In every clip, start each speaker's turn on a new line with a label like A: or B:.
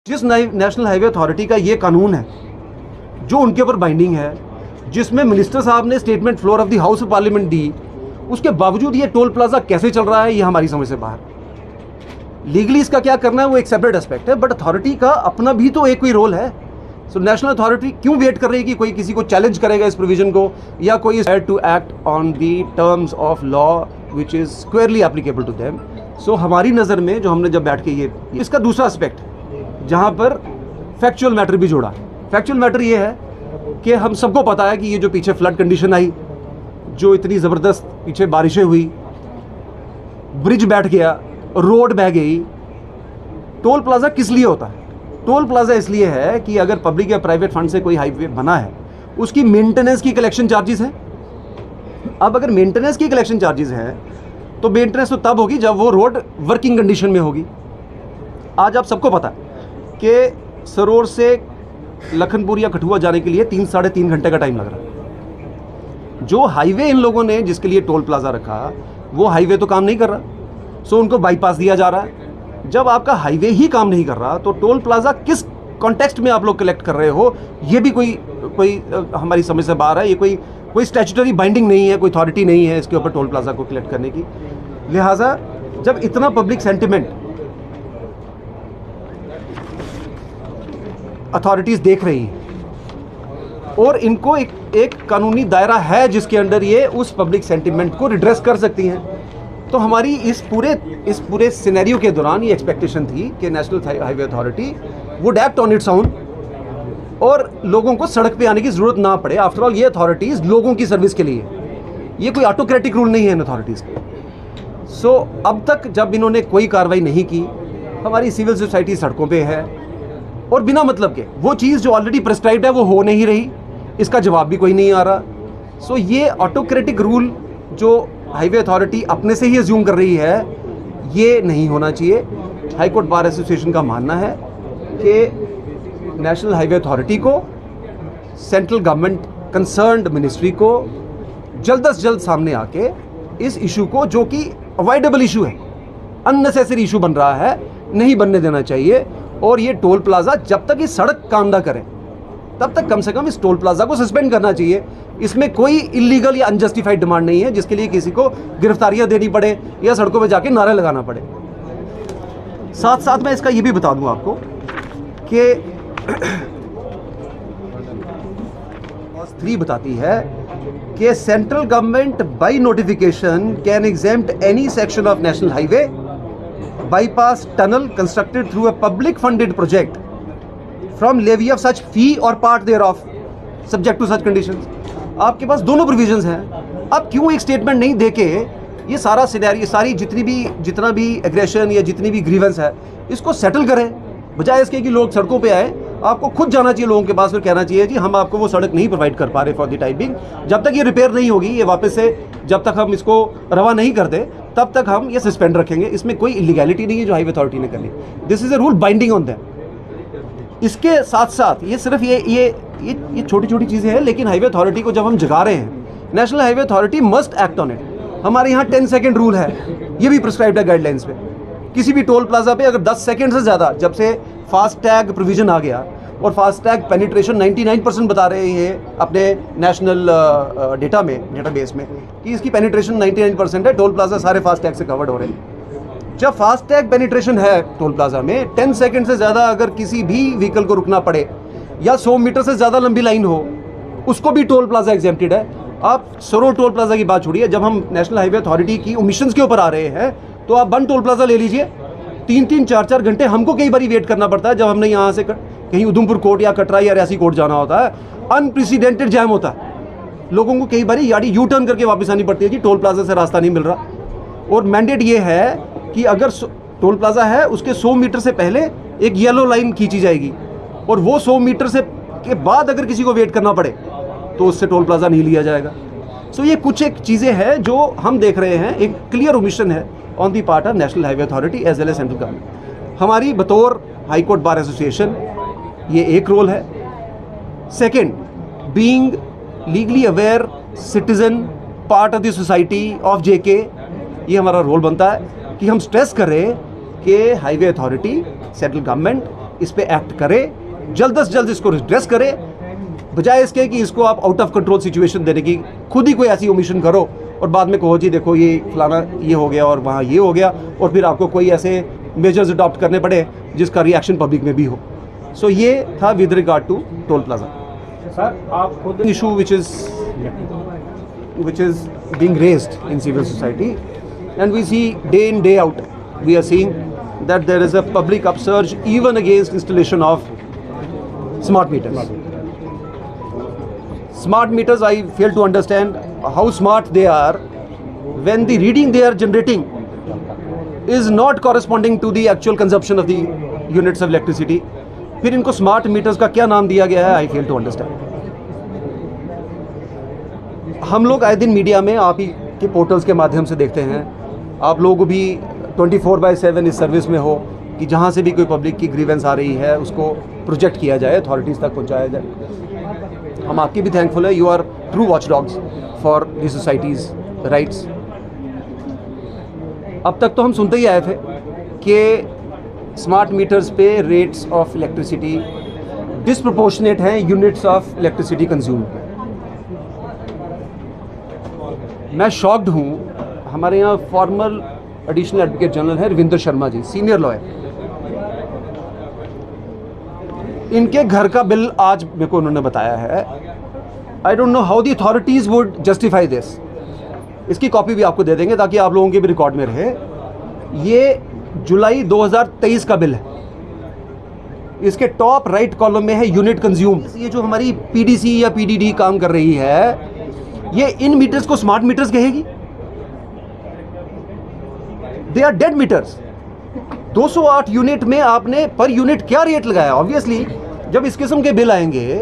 A: जिस national Highway authority का ये कानून है जो उनके ऊपर बाइंडिंग है, जिसमें मिनिस्टर साहब ने statement floor of the house of parliament दी, उसके बावजूद ये टोल प्लाजा कैसे चल रहा है ये हमारी समझ से बाहर। लीगली इसका क्या करना है वो एक सेपरेट एस्पेक्ट है, बट अथॉरिटी का अपना भी तो एक कोई रोल है। सो नेशनल अथॉरिटी क्यों वेट कर रही है कि कोई किसी को चैलेंज करेगा इस प्रोविजन को, या कोई to act on the terms of law which is squarely applicable to them. So हमारी नज़र में जो हमने जब बैठ के ये इसका दूसरा एस्पेक्ट जहाँ पर फैक्चुअल मैटर भी जोड़ा। फैक्चुअल मैटर ये है कि हम सबको पता है कि ये जो पीछे फ्लड कंडीशन आई, जो इतनी ज़बरदस्त पीछे बारिशें हुई, ब्रिज बैठ गया, रोड बह गई। टोल प्लाजा किस लिए होता है? टोल प्लाजा इसलिए है कि अगर पब्लिक या प्राइवेट फंड से कोई हाईवे बना है, उसकी मेंटेनेंस की कलेक्शन चार्जेस है। अब अगर मेंटेनेंस की कलेक्शन चार्जेस है तो मेंटेनेंस तो तब होगी जब वो रोड वर्किंग कंडीशन में होगी। आज आप सबको पता है कि सरोवर से लखनपुर या कठुआ जाने के लिए 3 साढ़े 3 घंटे का टाइम लग रहा है। जो हाईवे इन लोगों ने जिसके लिए टोल प्लाजा रखा वो हाईवे तो काम नहीं कर रहा, सो उनको बाईपास दिया जा रहा है। जब आपका हाईवे ही काम नहीं कर रहा तो टोल प्लाजा किस कॉन्टेक्स्ट में आप लोग कलेक्ट कर रहे हो, ये भी कोई हमारी समझ से बाहर है। ये कोई स्टैट्यूटरी बाइंडिंग नहीं है, कोई अथॉरिटी नहीं है इसके ऊपर टोल प्लाजा को कलेक्ट करने की। लिहाजा जब इतना पब्लिक सेंटिमेंट अथॉरिटीज़ देख रही हैं और इनको एक कानूनी दायरा है जिसके अंडर ये उस पब्लिक सेंटिमेंट को रिड्रेस कर सकती हैं, तो हमारी इस पूरे सिनेरियो के दौरान ये एक्सपेक्टेशन थी कि national Highway authority would act on its own और लोगों को सड़क पे आने की ज़रूरत ना पड़े। आफ्टर ऑल ये अथॉरिटीज़ लोगों की सर्विस के लिए, ये कोई ऑटोक्रेटिक रूल नहीं है इन अथॉरिटीज़ के। सो अब तक जब इन्होंने कोई कार्रवाई नहीं की, हमारी सिविल सोसाइटी सड़कों पे है और बिना मतलब के वो चीज़ जो ऑलरेडी प्रिस्क्राइब्ड है वो हो नहीं रही, इसका जवाब भी कोई नहीं आ रहा। सो ये ऑटोक्रेटिक रूल जो हाईवे अथॉरिटी अपने से ही अज्यूम कर रही है, ये नहीं होना चाहिए। हाई कोर्ट बार एसोसिएशन का मानना है कि नेशनल हाईवे अथॉरिटी को, सेंट्रल गवर्नमेंट कंसर्न्ड मिनिस्ट्री को जल्द से जल्द सामने आके इस इशू को, जो कि अवॉइडेबल इशू है, अननेसेसरी इशू बन रहा है, नहीं बनने देना चाहिए। और ये टोल प्लाजा जब तक ये सड़क काम ना करे तब तक कम से कम इस टोल प्लाजा को सस्पेंड करना चाहिए। इसमें कोई इलीगल या अनजस्टिफाइड डिमांड नहीं है जिसके लिए किसी को गिरफ्तारियां देनी पड़े या सड़कों में जाके नारे लगाना पड़े। साथ साथ मैं इसका ये भी बता दूं आपको कि क्लॉज 3 बताती है कि central government by notification can exempt any section of national highway bypass tunnel constructed through a public funded project from levy of such fee or part thereof subject to such conditions। आपके पास दोनों provisions हैं। आप क्यों एक statement नहीं देके ये सारा सिनेरियो, सारी जितना भी एग्रेशन या जितनी भी ग्रीवेंस है इसको सेटल करें, बजाय इसके कि लोग सड़कों पे आए। आपको खुद जाना चाहिए लोगों के पास, फिर कहना चाहिए जी हम आपको वो सड़क नहीं प्रोवाइड कर पा रहे फॉर द टाइमिंग। जब तक ये रिपेयर नहीं होगी, ये वापस से जब तक हम इसको रवा नहीं करते तब तक हम ये सस्पेंड रखेंगे। इसमें कोई इलीगैलिटी नहीं है जो हाईवे अथॉरिटी ने करनी। This is a rule binding on them. इसके साथ साथ ये सिर्फ ये छोटी छोटी चीज़ें हैं, लेकिन हाईवे अथॉरिटी को जब हम जगा रहे हैं, national Highway authority must act on it. हमारे यहाँ 10 सेकेंड रूल है, ये भी प्रिस्क्राइब्ड है गाइडलाइंस पे। किसी भी टोल प्लाजा पे अगर 10 सेकेंड से ज़्यादा, जब से फास्टैग प्रोविजन आ गया और फास्टैग पेनिट्रेशन 99% बता रहे हैं अपने नेशनल डेटाबेस में कि इसकी पेनिट्रेशन 99% है, टोल प्लाजा सारे फास्टैग से कवर्ड हो रहे हैं। जब फास्टैग पेनिट्रेशन है टोल प्लाजा में, 10 सेकेंड से ज़्यादा अगर किसी भी व्हीकल को रुकना पड़े या 100 मीटर से ज़्यादा लंबी लाइन हो, उसको भी टोल प्लाजा एग्जेम्प्टेड है। आप सरोवर टोल प्लाजा की बात छोड़िए, जब हम नेशनल हाईवे अथॉरिटी की ओमिशंस के ऊपर आ रहे हैं तो आप बन टोल प्लाजा ले लीजिए, 3-3, 4-4 घंटे हमको कई बार वेट करना पड़ता है जब हमने यहाँ से कहीं उधमपुर कोर्ट या कटरा या रियासी कोर्ट जाना होता है। अनप्रेसिडेंटेड जैम होता है, लोगों को कई बार यानी यू टर्न करके वापस आनी पड़ती है कि टोल प्लाजा से रास्ता नहीं मिल रहा। और मैंडेट ये है कि अगर टोल प्लाजा है उसके 100 मीटर से पहले एक येलो लाइन खींची जाएगी, और वो 100 मीटर से के बाद अगर किसी को वेट करना पड़े तो उससे टोल प्लाजा नहीं लिया जाएगा। सो ये कुछ एक चीज़ें हैं जो हम देख रहे हैं, एक क्लियर ओमिशन है on the part of national Highway Authority as well as central government. हमारी बतौर हाई कोर्ट बार एसोसिएशन ये एक रोल है। Second, being legally aware citizen, part of the society of JK, ये हमारा रोल बनता है कि हम स्ट्रेस करें कि हाईवे अथॉरिटी, सेंट्रल गवर्नमेंट इस पे एक्ट करे, जल्द से जल्द इसको रिड्रेस करे, बजाय इसके कि इसको आप आउट ऑफ कंट्रोल सिचुएशन देने की खुद ही कोई ऐसी ओमिशन करो और बाद में कहो जी देखो ये फलाना ये हो गया और वहाँ ये हो गया, और फिर आपको कोई ऐसे मेजर्स अडॉप्ट करने पड़े जिसका रिएक्शन पब्लिक में भी हो। सो ये था with regard to toll plaza.
B: Sir आप खुद
A: issue which is being raised in civil society, and we see day in day out we are seeing that there is a public upsurge even against installation of smart meters. Smart meters, I fail to understand how smart they are when the reading they are generating is not corresponding to the actual consumption of the units of electricity. फिर इनको smart meters का क्या नाम दिया गया है, आई fail to understand. हम लोग आए दिन मीडिया में आप ही के पोर्टल्स के माध्यम से देखते हैं, आप लोग भी 24/7 इस सर्विस में हो कि जहाँ से भी कोई पब्लिक की ग्रीवेंस आ रही है उसको प्रोजेक्ट किया जाए, अथॉरिटीज़ तक पहुँचाया जाए। हम आपके भी थैंकफुल है, you are true watchdogs for the societies rights. अब तक तो हम सुनते ही आए थे कि स्मार्ट मीटर्स पे रेट्स ऑफ इलेक्ट्रिसिटी डिसप्रोपोर्शनेट हैं यूनिट्स ऑफ इलेक्ट्रिसिटी कंज्यूम। मैं शॉक्ड हूँ। हमारे यहाँ फॉर्मर एडिशनल एडवोकेट जनरल है रविंदर शर्मा जी, सीनियर लॉयर। इनके घर का बिल आज मेरे को उन्होंने बताया है। I don't know how the authorities would justify this. इसकी कॉपी भी आपको दे देंगे ताकि आप लोगों के भी रिकॉर्ड में रहे। ये जुलाई 2023 का बिल है। इसके टॉप राइट कॉलम में है यूनिट कंज्यूम। ये जो हमारी पीडीसी या पीडीडी काम कर रही है, ये इन मीटर्स को स्मार्ट मीटर्स कहेगी? They are dead meters. 208 unit में आपने पर यूनिट क्या रेट लगाया? ऑब्वियसली जब इस किस्म के बिल आएंगे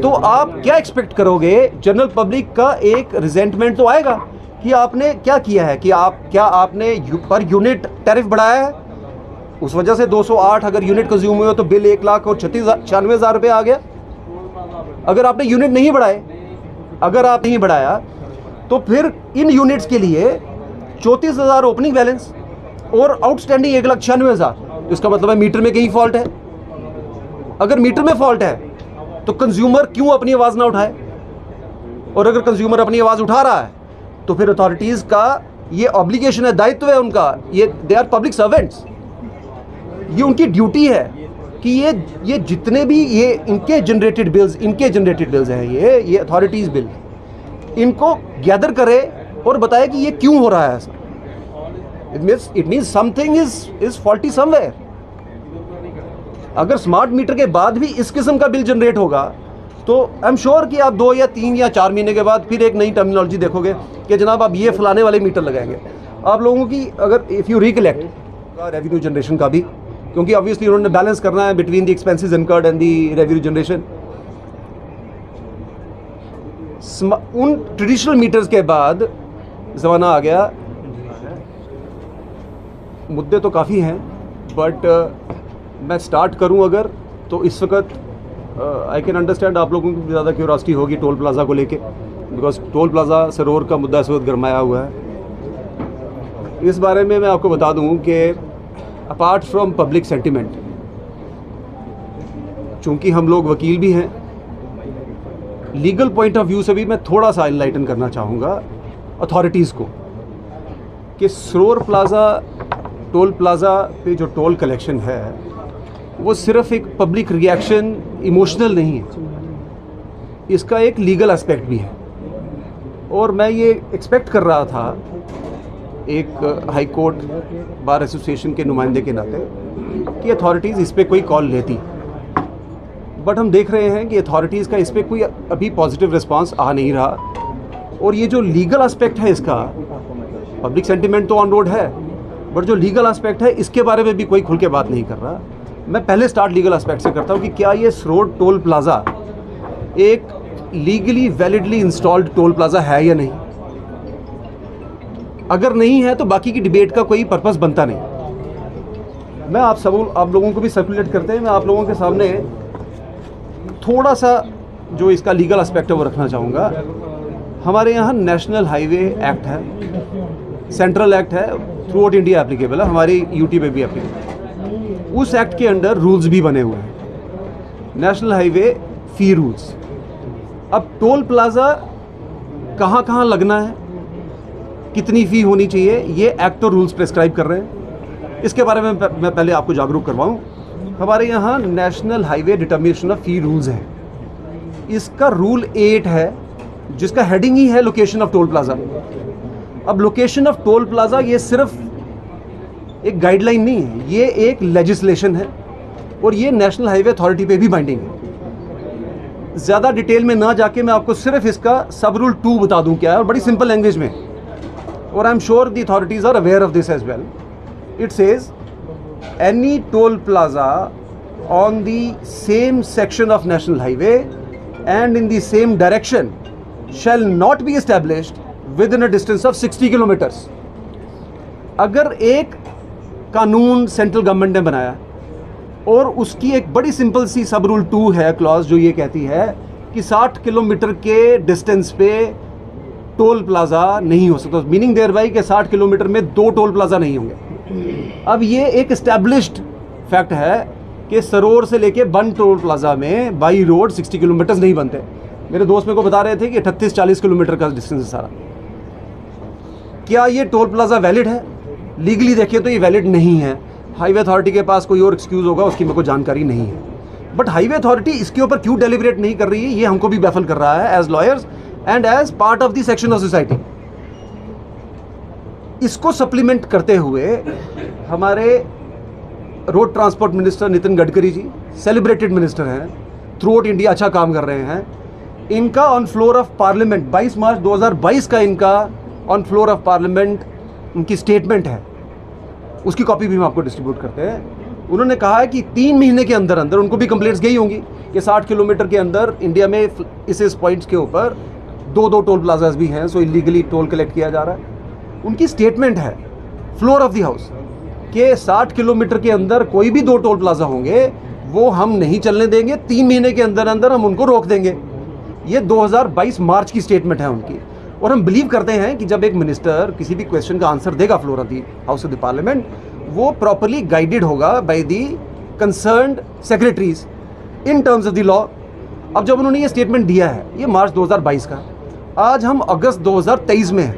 A: तो आप क्या एक्सपेक्ट करोगे? जनरल पब्लिक का एक रिजेंटमेंट तो आएगा कि आपने क्या किया है, कि आपने पर यूनिट टैरिफ बढ़ाया है, उस वजह से 208 अगर यूनिट कंज्यूम हुए तो बिल 1,96,000 रुपये आ गया। अगर आपने यूनिट नहीं बढ़ाए, अगर आप नहीं बढ़ाया तो फिर इन यूनिट्स के लिए 34,000 ओपनिंग बैलेंस और आउटस्टैंडिंग 1,96,000। इसका मतलब है मीटर में कहीं फॉल्ट है। अगर मीटर में फॉल्ट है तो कंज्यूमर क्यों अपनी आवाज़ ना उठाए? और अगर कंज्यूमर अपनी आवाज़ उठा रहा है तो फिर अथॉरिटीज़ का ये ऑब्लिगेशन है, दायित्व है उनका। ये दे आर पब्लिक सर्वेंट्स, ये उनकी ड्यूटी है कि ये जितने भी ये इनके जनरेटेड बिल्स हैं, ये अथॉरिटीज़ बिल, इनको गैदर करे और बताए कि ये क्यों हो रहा है ऐसा। It means something is faulty somewhere. अगर स्मार्ट मीटर के बाद भी इस किस्म का बिल जनरेट होगा तो आई एम श्योर कि आप 2 या 3 या 4 महीने के बाद फिर एक नई टर्मिनोलॉजी देखोगे कि जनाब आप ये फलाने वाले मीटर लगाएंगे। आप लोगों की अगर if you recollect revenue generation का भी, क्योंकि ऑब्वियसली उन्होंने बैलेंस करना है between the expenses incurred and the revenue generation. उन ट्रेडिशनल मीटर्स के बाद ज़माना आ गया। मुद्दे तो काफ़ी हैं बट मैं स्टार्ट करूं अगर तो इस वक्त आई कैन अंडरस्टैंड आप लोगों की ज़्यादा क्यूरियोसिटी होगी टोल प्लाज़ा को लेके, बिकॉज टोल प्लाज़ा सरोवर का मुद्दा इस वक्त गरमाया हुआ है। इस बारे में मैं आपको बता दूं कि अपार्ट फ्रॉम पब्लिक सेंटिमेंट, चूँकि हम लोग वकील भी हैं, लीगल पॉइंट ऑफ व्यू से भी मैं थोड़ा सा इनलाइटन करना चाहूँगा अथॉरिटीज़ को कि सरोवर प्लाज़ा, टोल प्लाज़ा पे जो टोल कलेक्शन है वो सिर्फ एक पब्लिक रिएक्शन इमोशनल नहीं है, इसका एक लीगल एस्पेक्ट भी है। और मैं ये एक्सपेक्ट कर रहा था एक हाई कोर्ट बार एसोसिएशन के नुमाइंदे के नाते कि अथॉरिटीज़ इस पर कोई कॉल लेती, बट हम देख रहे हैं कि अथॉरिटीज़ का इस पर कोई अभी पॉजिटिव रिस्पांस आ नहीं रहा। और ये जो लीगल एस्पेक्ट है इसका, पब्लिक सेंटिमेंट तो ऑन रोड है, बट जो लीगल एस्पेक्ट है इसके बारे में भी कोई खुल के बात नहीं कर रहा। मैं पहले स्टार्ट लीगल एस्पेक्ट से करता हूँ कि क्या ये सरोवर टोल प्लाज़ा एक legally validly installed toll plaza है या नहीं। अगर नहीं है तो बाकी की डिबेट का कोई पर्पस बनता नहीं। मैं आप लोगों को भी सर्कुलेट करते हैं, मैं आप लोगों के सामने थोड़ा सा जो इसका लीगल एस्पेक्ट है वो रखना चाहूँगा। हमारे यहाँ नेशनल हाईवे एक्ट है, सेंट्रल एक्ट है, थ्रू आउट इंडिया एप्लीकेबल है, हमारी यूटी पे भी एप्लीकेबल। उस एक्ट के अंडर रूल्स भी बने हुए हैं, नेशनल हाईवे फी रूल्स। अब टोल प्लाजा कहाँ कहाँ लगना है, कितनी फ़ी होनी चाहिए, ये एक्ट और रूल्स प्रेस्क्राइब कर रहे हैं। इसके बारे में मैं पहले आपको जागरूक करवाऊँ। हमारे यहाँ national highway determination of fee rules हैं। इसका रूल 8 है, जिसका हेडिंग ही है लोकेशन ऑफ टोल प्लाजा। अब लोकेशन ऑफ टोल प्लाजा ये सिर्फ एक गाइडलाइन नहीं है, ये एक लेजिस्लेशन है और ये नेशनल हाईवे अथॉरिटी पे भी बाइंडिंग है। ज़्यादा डिटेल में ना जाके मैं आपको सिर्फ इसका सब रूल 2 बता दूं क्या है, और बड़ी सिंपल लैंग्वेज में, और I am sure the authorities are aware of this as well. It says any toll plaza on the same section of national highway and in the same direction shall not be established within a distance of 60 kilometers। अगर एक कानून central government ने बनाया और उसकी एक बड़ी simple सी सब रूल 2 है क्लॉज, जो ये कहती है कि 60 किलोमीटर के डिस्टेंस पे टोल प्लाजा नहीं हो सकता, मीनिंग देयर बाई कि 60 किलोमीटर में 2 टोल प्लाजा नहीं होंगे। अब ये एक एस्टैब्लिश्ड फैक्ट है कि सरोर से लेके बन टोल प्लाजा में बाई रोड 60 किलोमीटर्स नहीं बनते। मेरे दोस्त मेरे को बता रहे थे कि 38-40 किलोमीटर का डिस्टेंस है सारा। क्या ये टोल प्लाजा वैलिड है? लीगली देखें तो ये वैलिड नहीं है। हाईवे अथॉरिटी के पास कोई और एक्सक्यूज़ होगा, उसकी मेरे को जानकारी नहीं है। बट हाईवे अथॉरिटी इसके ऊपर क्यों डेलिब्रेट नहीं कर रही है, ये हमको भी बैफल कर रहा है as lawyers and as part of the section of society. इसको सप्लीमेंट करते हुए हमारे road transport minister Nitin Gadkari ji celebrated minister हैं, थ्रू आउट इंडिया अच्छा काम कर रहे हैं। इनका on floor of parliament 22 March 2022 का इनका ऑन फ्लोर ऑफ पार्लियामेंट उनकी स्टेटमेंट है, उसकी कॉपी भी हम आपको डिस्ट्रीब्यूट करते हैं। उन्होंने कहा है कि 3 महीने के अंदर अंदर, उनको भी कंप्लेंट्स गई होंगी कि 60 किलोमीटर के अंदर इंडिया में इस पॉइंट्स के ऊपर 2 टोल प्लाजाज भी हैं, सो इलीगली टोल कलेक्ट किया जा रहा है। उनकी स्टेटमेंट है फ्लोर ऑफ द हाउस कि 60 किलोमीटर के अंदर कोई भी 2 टोल प्लाजा होंगे वो हम नहीं चलने देंगे, 3 महीने के अंदर अंदर हम उनको रोक देंगे। ये 2022 मार्च की स्टेटमेंट है उनकी। और हम बिलीव करते हैं कि जब एक मिनिस्टर किसी भी क्वेश्चन का आंसर देगा floor of the house of the parliament, वो प्रॉपर्ली गाइडेड होगा by the concerned secretaries in terms of the law. अब जब उन्होंने ये स्टेटमेंट दिया है, ये मार्च 2022 का, आज हम अगस्त 2023 में हैं।